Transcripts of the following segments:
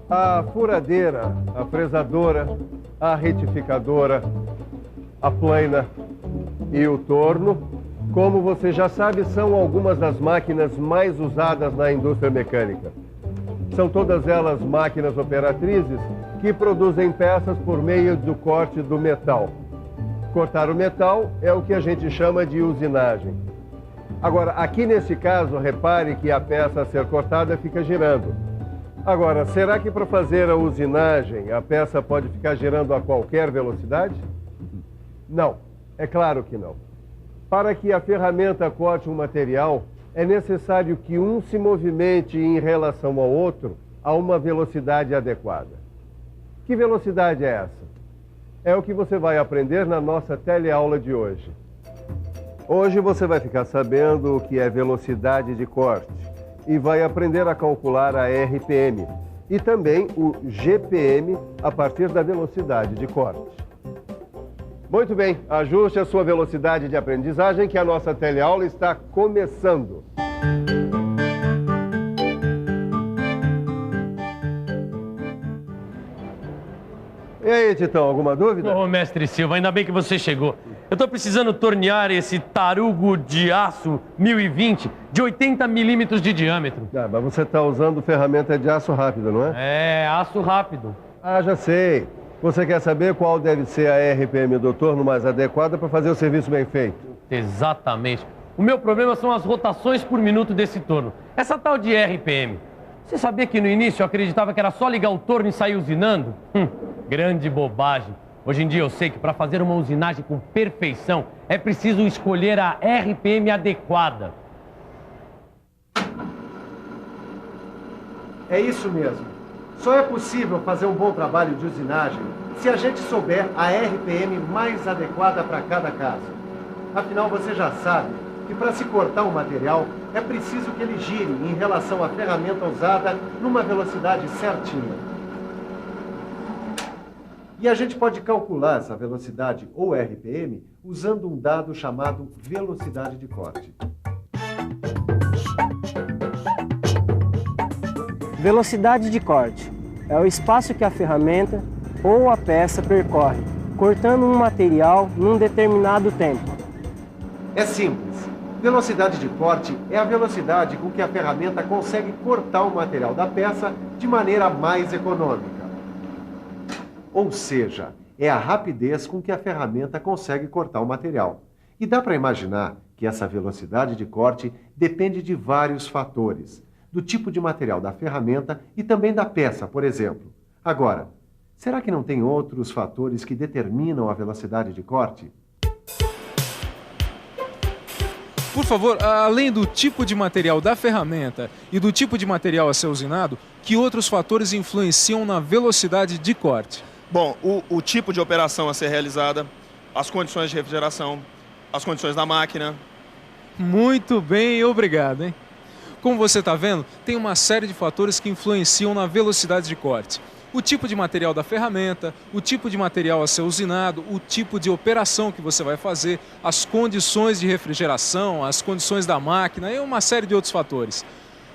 A furadeira, a fresadora, a retificadora, a plaina e o torno, como você já sabe, são algumas das máquinas mais usadas na indústria mecânica. São todas elas máquinas operatrizes que produzem peças por meio do corte do metal. Cortar o metal é o que a gente chama de usinagem. Agora, aqui nesse caso, repare que a peça a ser cortada fica girando. Agora, será que para fazer a usinagem a peça pode ficar girando a qualquer velocidade? Não, é claro que não. Para que a ferramenta corte um material, é necessário que um se movimente em relação ao outro a uma velocidade adequada. Que velocidade é essa? É o que você vai aprender na nossa teleaula de hoje. Hoje você vai ficar sabendo o que é velocidade de corte e vai aprender a calcular a RPM e também o GPM a partir da velocidade de corte. Muito bem, ajuste a sua velocidade de aprendizagem que a nossa teleaula está começando. E aí, Titão, alguma dúvida? Ô, mestre Silva, ainda bem que você chegou. Eu tô precisando tornear esse tarugo de aço 1020 de 80 milímetros de diâmetro. Ah, mas você está usando ferramenta de aço rápido, não é? É, aço rápido. Ah, já sei. Você quer saber qual deve ser a RPM do torno mais adequada para fazer o serviço bem feito? Exatamente. O meu problema são as rotações por minuto desse torno. Essa tal de RPM. Você sabia que no início eu acreditava que era só ligar o torno e sair usinando? Grande bobagem. Hoje em dia eu sei que para fazer uma usinagem com perfeição é preciso escolher a RPM adequada. É isso mesmo. Só é possível fazer um bom trabalho de usinagem se a gente souber a RPM mais adequada para cada caso. Afinal, você já sabe que para se cortar um material é preciso que ele gire em relação à ferramenta usada numa velocidade certinha. E a gente pode calcular essa velocidade ou RPM usando um dado chamado velocidade de corte. Velocidade de corte é o espaço que a ferramenta ou a peça percorre, cortando um material num determinado tempo. É simples. Velocidade de corte é a velocidade com que a ferramenta consegue cortar o material da peça de maneira mais econômica. Ou seja, é a rapidez com que a ferramenta consegue cortar o material. E dá para imaginar que essa velocidade de corte depende de vários fatores, do tipo de material da ferramenta e também da peça, por exemplo. Agora, será que não tem outros fatores que determinam a velocidade de corte? Por favor, além do tipo de material da ferramenta e do tipo de material a ser usinado, que outros fatores influenciam na velocidade de corte? Bom, o tipo de operação a ser realizada, as condições de refrigeração, as condições da máquina. Muito bem, obrigado, hein? Como você está vendo, tem uma série de fatores que influenciam na velocidade de corte. O tipo de material da ferramenta, o tipo de material a ser usinado, o tipo de operação que você vai fazer, as condições de refrigeração, as condições da máquina e uma série de outros fatores.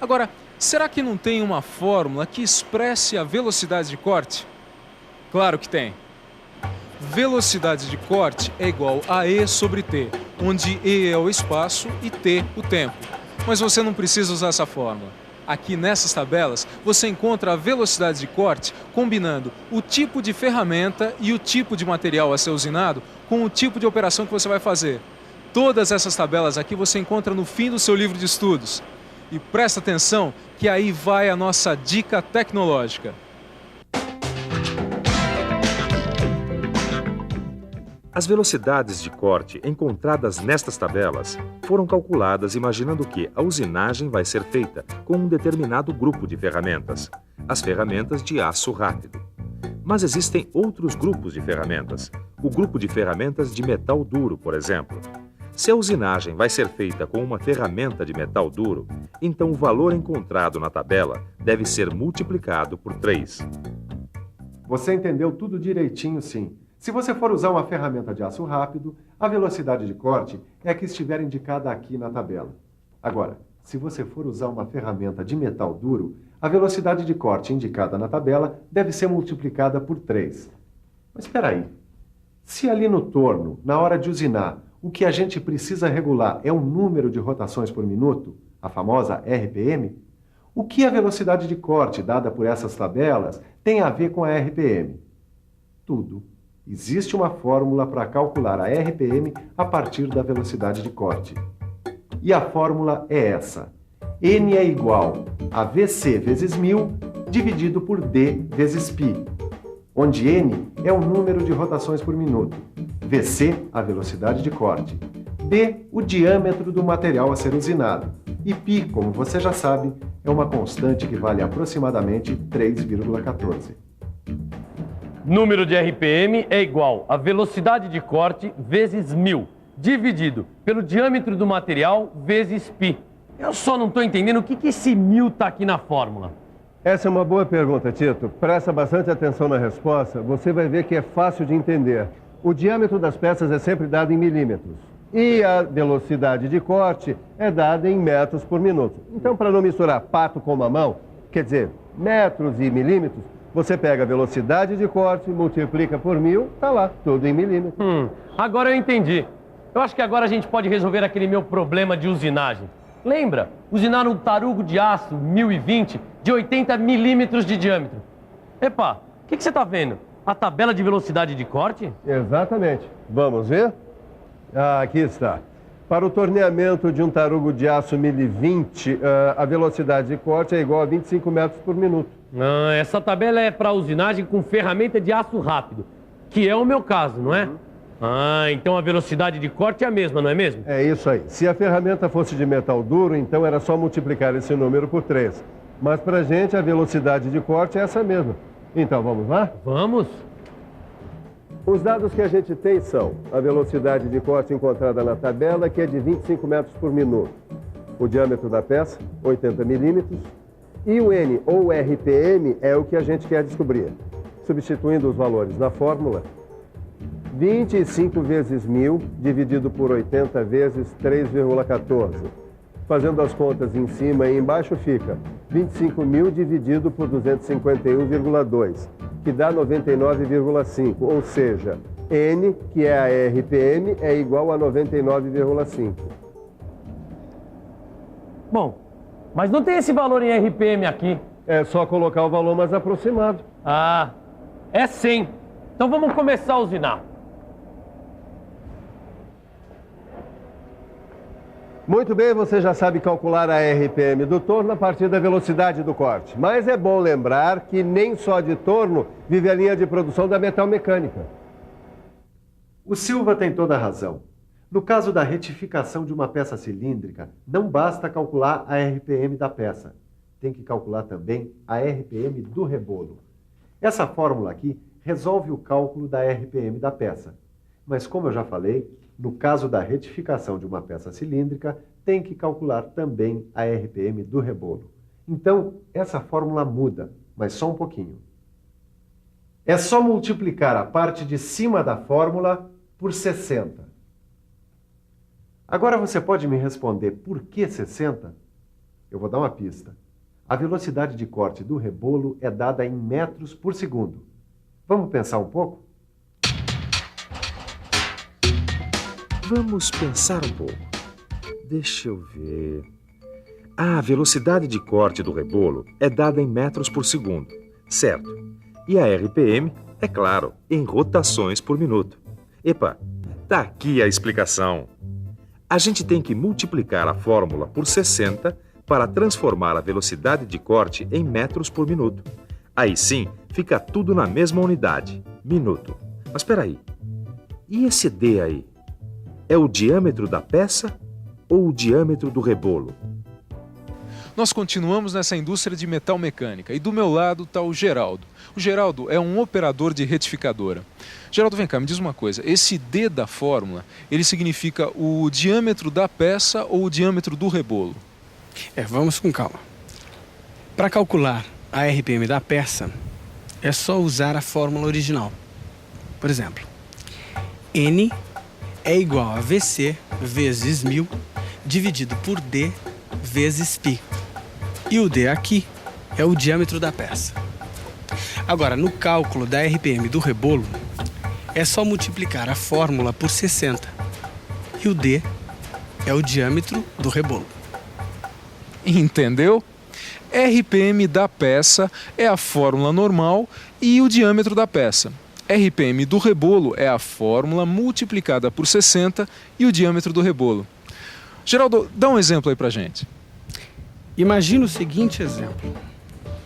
Agora, será que não tem uma fórmula que expresse a velocidade de corte? Claro que tem. Velocidade de corte é igual a E sobre T, onde E é o espaço e T o tempo. Mas você não precisa usar essa fórmula. Aqui nessas tabelas, você encontra a velocidade de corte combinando o tipo de ferramenta e o tipo de material a ser usinado com o tipo de operação que você vai fazer. Todas essas tabelas aqui você encontra no fim do seu livro de estudos. E presta atenção que aí vai a nossa dica tecnológica. As velocidades de corte encontradas nestas tabelas foram calculadas imaginando que a usinagem vai ser feita com um determinado grupo de ferramentas, as ferramentas de aço rápido. Mas existem outros grupos de ferramentas, o grupo de ferramentas de metal duro, por exemplo. Se a usinagem vai ser feita com uma ferramenta de metal duro, então o valor encontrado na tabela deve ser multiplicado por 3. Você entendeu tudo direitinho, sim. Se você for usar uma ferramenta de aço rápido, a velocidade de corte é a que estiver indicada aqui na tabela. Agora, Se você for usar uma ferramenta de metal duro, a velocidade de corte indicada na tabela deve ser multiplicada por 3. Mas espera aí. Se ali no torno, na hora de usinar, o que a gente precisa regular é o número de rotações por minuto, a famosa RPM, o que a velocidade de corte dada por essas tabelas tem a ver com a RPM? Tudo. Existe uma fórmula para calcular a RPM a partir da velocidade de corte. E a fórmula é essa. N é igual a VC vezes 1000 dividido por D vezes π, onde N é o número de rotações por minuto, VC, a velocidade de corte, D, o diâmetro do material a ser usinado, e π, como você já sabe, é uma constante que vale aproximadamente 3,14. Número de RPM é igual a velocidade de corte vezes 1000, dividido pelo diâmetro do material vezes π. Eu só não estou entendendo o que esse 1000 está aqui na fórmula. Essa é uma boa pergunta, Tito. Presta bastante atenção na resposta, você vai ver que é fácil de entender. O diâmetro das peças é sempre dado em milímetros. E a velocidade de corte é dada em metros por minuto. Então, para não misturar pato com mamão, quer dizer, metros e milímetros, você pega a velocidade de corte, multiplica por 1000, tá lá, tudo em milímetros. Agora eu entendi. Eu acho que agora a gente pode resolver aquele meu problema de usinagem. Lembra? Usinar um tarugo de aço 1020 de 80 milímetros de diâmetro. Epa, o que você está vendo? A tabela de velocidade de corte? Exatamente. Vamos ver? Aqui está. Para o torneamento de um tarugo de aço 1020, a velocidade de corte é igual a 25 metros por minuto. Essa tabela é para usinagem com ferramenta de aço rápido, que é o meu caso, não é? Então a velocidade de corte é a mesma, não é mesmo? É isso aí. Se a ferramenta fosse de metal duro, então era só multiplicar esse número por 3. Mas para a gente, a velocidade de corte é essa mesma. Então, vamos lá? Vamos. Os dados que a gente tem são a velocidade de corte encontrada na tabela, que é de 25 metros por minuto. O diâmetro da peça, 80 milímetros. E o N, ou RPM, é o que a gente quer descobrir. Substituindo os valores na fórmula, 25 vezes 1000 dividido por 80 vezes 3,14. Fazendo as contas em cima e embaixo fica 25.000 dividido por 251,2, que dá 99,5, ou seja, N, que é a RPM, é igual a 99,5. Bom, mas não tem esse valor em RPM aqui. É só colocar o valor mais aproximado. É 100. Então vamos começar a usinar. Muito bem, você já sabe calcular a RPM do torno a partir da velocidade do corte. Mas é bom lembrar que nem só de torno vive a linha de produção da metalmecânica. O Silva tem toda a razão. No caso da retificação de uma peça cilíndrica, não basta calcular a RPM da peça. Tem que calcular também a RPM do rebolo. Essa fórmula aqui resolve o cálculo da RPM da peça. Mas como eu já falei, no caso da retificação de uma peça cilíndrica, tem que calcular também a RPM do rebolo. Então, essa fórmula muda, mas só um pouquinho. É só multiplicar a parte de cima da fórmula por 60. Agora você pode me responder por que 60? Eu vou dar uma pista. A velocidade de corte do rebolo é dada em metros por segundo. Vamos pensar um pouco? Vamos pensar um pouco. Deixa eu ver. A velocidade de corte do rebolo é dada em metros por segundo, certo? E a RPM, é claro, em rotações por minuto. Epa, tá aqui a explicação. A gente tem que multiplicar a fórmula por 60 para transformar a velocidade de corte em metros por minuto. Aí sim, fica tudo na mesma unidade, minuto. Mas espera aí, e esse D aí? É o diâmetro da peça ou o diâmetro do rebolo? Nós continuamos nessa indústria de metalmecânica e do meu lado está o Geraldo. O Geraldo é um operador de retificadora. Geraldo, vem cá, me diz uma coisa. Esse D da fórmula, ele significa o diâmetro da peça ou o diâmetro do rebolo? Vamos com calma. Para calcular a RPM da peça, é só usar a fórmula original. Por exemplo, N é igual a VC vezes 1000 dividido por D vezes π. E o D aqui é o diâmetro da peça. Agora, no cálculo da RPM do rebolo, é só multiplicar a fórmula por 60. E o D é o diâmetro do rebolo. Entendeu? RPM da peça é a fórmula normal e o diâmetro da peça. RPM do rebolo é a fórmula multiplicada por 60 e o diâmetro do rebolo. Geraldo, dá um exemplo aí pra gente. Imagina o seguinte exemplo.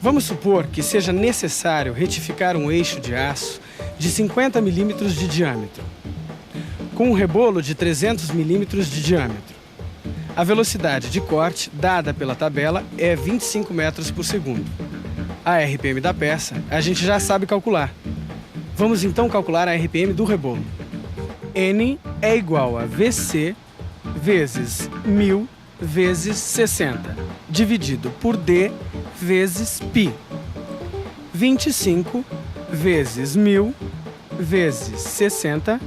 Vamos supor que seja necessário retificar um eixo de aço de 50 milímetros de diâmetro, com um rebolo de 300 milímetros de diâmetro. A velocidade de corte dada pela tabela é 25 metros por segundo. A RPM da peça a gente já sabe calcular. Vamos então calcular a RPM do rebolo. N é igual a VC vezes 1000 vezes 60, dividido por D vezes π. 25 vezes 1000 vezes 60,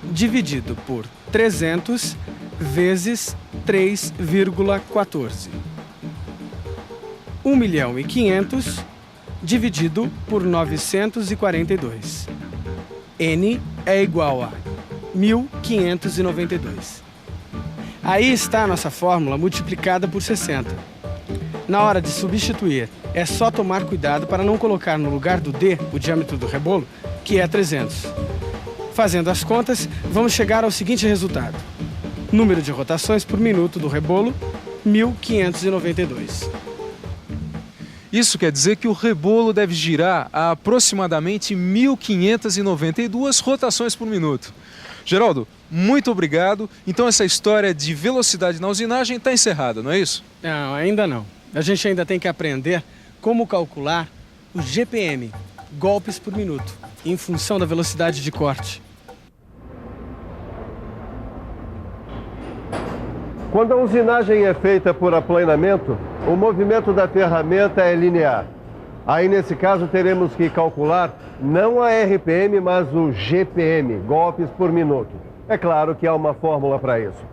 dividido por 300 vezes 3,14. 1.500.000 dividido por 942. N é igual a 1.592. Aí está a nossa fórmula multiplicada por 60. Na hora de substituir, é só tomar cuidado para não colocar no lugar do D o diâmetro do rebolo, que é 300. Fazendo as contas, vamos chegar ao seguinte resultado. Número de rotações por minuto do rebolo, 1.592. Isso quer dizer que o rebolo deve girar a aproximadamente 1.592 rotações por minuto. Geraldo, muito obrigado. Então essa história de velocidade na usinagem está encerrada, não é isso? Não, ainda não. A gente ainda tem que aprender como calcular o GPM, golpes por minuto, em função da velocidade de corte. Quando a usinagem é feita por aplanamento, o movimento da ferramenta é linear. Aí, nesse caso, teremos que calcular não a RPM, mas o GPM, golpes por minuto. É claro que há uma fórmula para isso.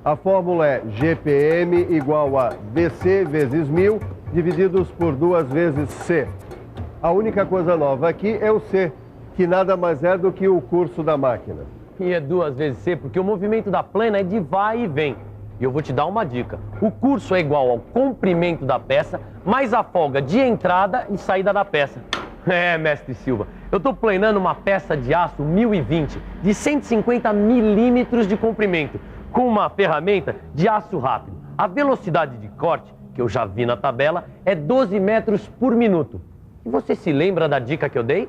A fórmula é GPM igual a VC vezes 1000 divididos por 2 vezes C. A única coisa nova aqui é o C, que nada mais é do que o curso da máquina. E é 2 vezes C, porque o movimento da plana é de vai e vem. E eu vou te dar uma dica. O curso é igual ao comprimento da peça, mais a folga de entrada e saída da peça. É, mestre Silva, eu estou planando uma peça de aço 1020, de 150 milímetros de comprimento, com uma ferramenta de aço rápido. A velocidade de corte, que eu já vi na tabela, é 12 metros por minuto. E você se lembra da dica que eu dei?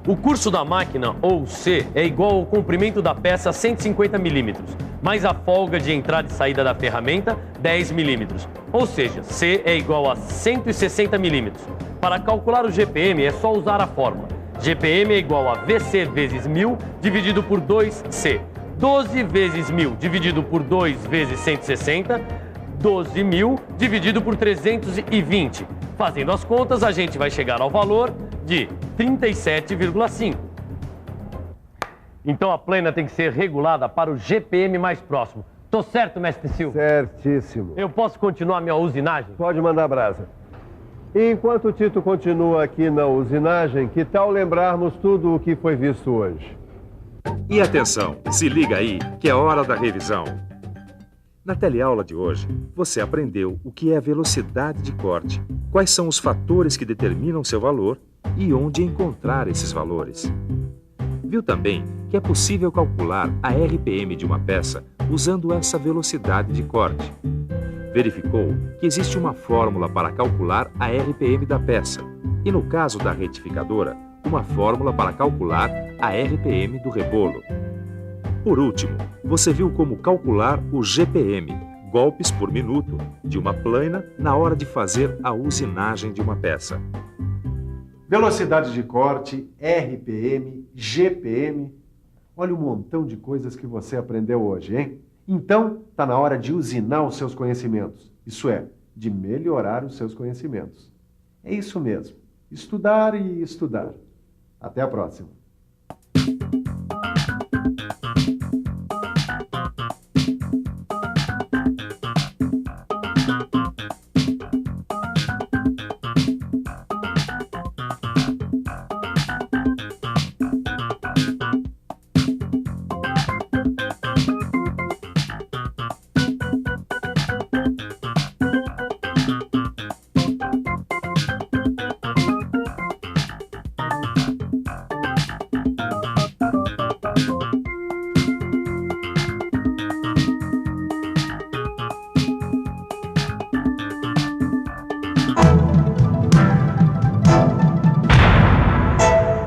O curso da máquina, ou C, é igual ao comprimento da peça 150 milímetros, mais a folga de entrada e saída da ferramenta, 10 milímetros. Ou seja, C é igual a 160 milímetros. Para calcular o GPM é só usar a fórmula. GPM é igual a VC vezes 1000 dividido por 2C. 12 vezes 1000 dividido por 2 vezes 160, 12.000 dividido por 320. Fazendo as contas, a gente vai chegar ao valor de 37,5. Então a plana tem que ser regulada para o GPM mais próximo. Tô certo, mestre Silva? Certíssimo. Eu posso continuar minha usinagem? Pode mandar brasa. E enquanto o Tito continua aqui na usinagem, que tal lembrarmos tudo o que foi visto hoje? E atenção, se liga aí, que é hora da revisão. Na teleaula de hoje, você aprendeu o que é a velocidade de corte, quais são os fatores que determinam seu valor e onde encontrar esses valores. Viu também que é possível calcular a RPM de uma peça usando essa velocidade de corte. Verificou que existe uma fórmula para calcular a RPM da peça e, no caso da retificadora, uma fórmula para calcular a RPM do rebolo. Por último, você viu como calcular o GPM, golpes por minuto, de uma plana na hora de fazer a usinagem de uma peça. Velocidade de corte, RPM, GPM. Olha o montão de coisas que você aprendeu hoje, hein? Então, está na hora de usinar os seus conhecimentos. Isso é, de melhorar os seus conhecimentos. É isso mesmo. Estudar e estudar. Até a próxima.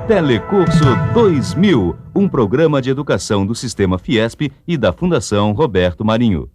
Telecurso 2000, um programa de educação do Sistema Fiesp e da Fundação Roberto Marinho.